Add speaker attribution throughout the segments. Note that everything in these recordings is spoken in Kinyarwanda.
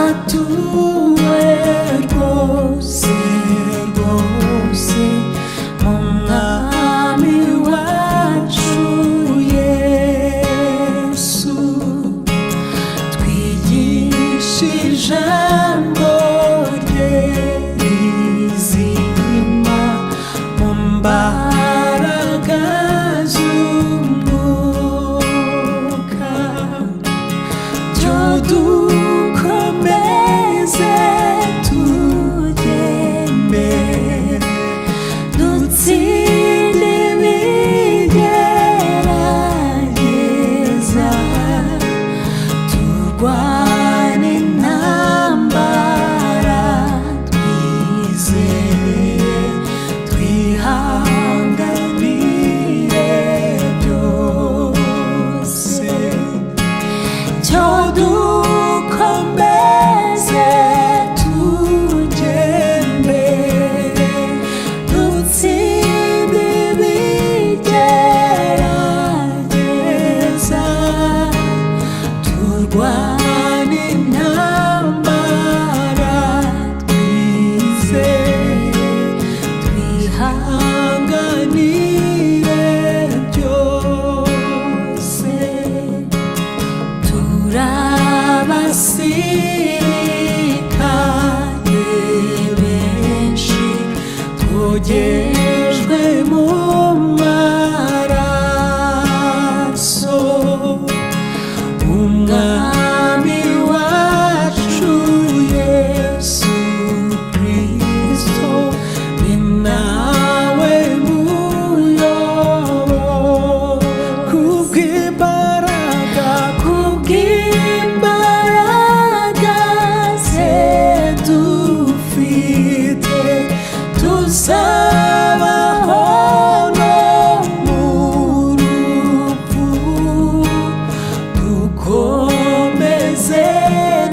Speaker 1: twarabatuwe rwose rwose mu mwami wacu Yesu twigisha ijambo rye rizima mu mbaraga z'umwuka byo dukomeze tujye mbere dutsinde ibigerageza turwane intambara twizeye twihanganire byose cyo dukomeze tujye mbere dutsinde ibigerageza turwane intambara twizeye twihanganire byose turabasirikare benshi twogejwe mu maraso umwami wacu Yesu Kristo ni nawe muyobozi kubw'imbaraga ze dufite tuzabaho no mu rupfu dukomeze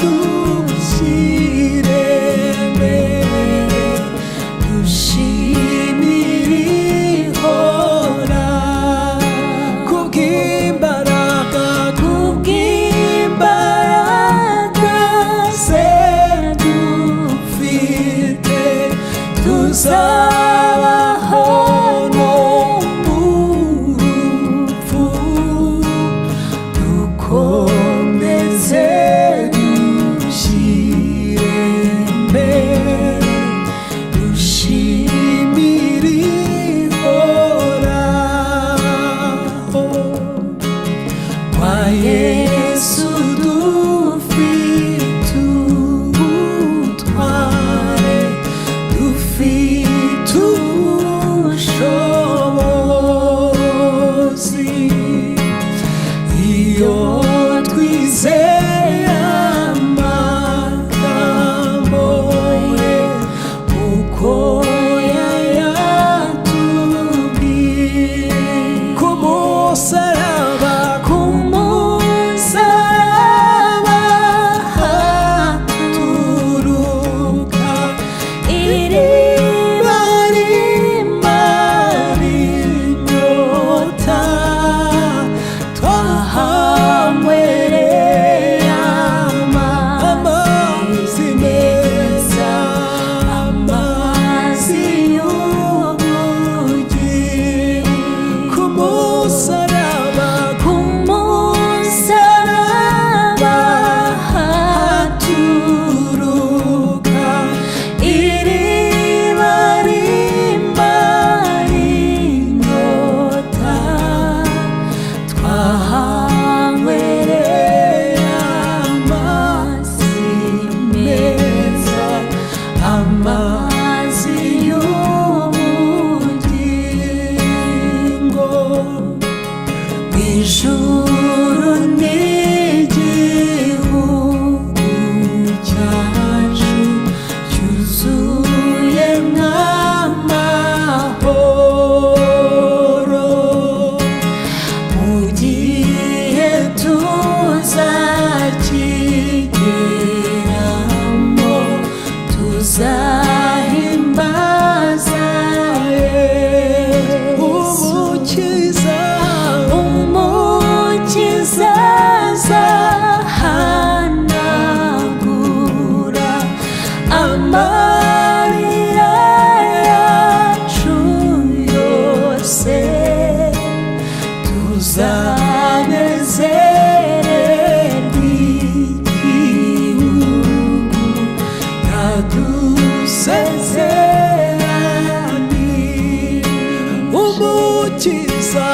Speaker 1: dushyire mbere dushimire ihora kubw'imbaraga ze dufite tuzabaho no mu rupfu dukomeze dushyire mbere dushimire ihoraho kwa Yesu dufite ubutware dufite ubushobozi iyo twizeye amagambo ye uko yayatubwiye ku musaraba haturuka iriba rimara inyota twahanywereye amazi meza amazi y'ubugingo ku musaraba haturuka iriba rimara inyota twahanywereye amazi meza amazi y'ubugingo ijuru n'igihugu cyacu cyuzuye nk'amahoro mu gihe tuzakigeramo tuzahimbaza umukiza tuzanezererwa igihugu yadusezeraniye. Umukiza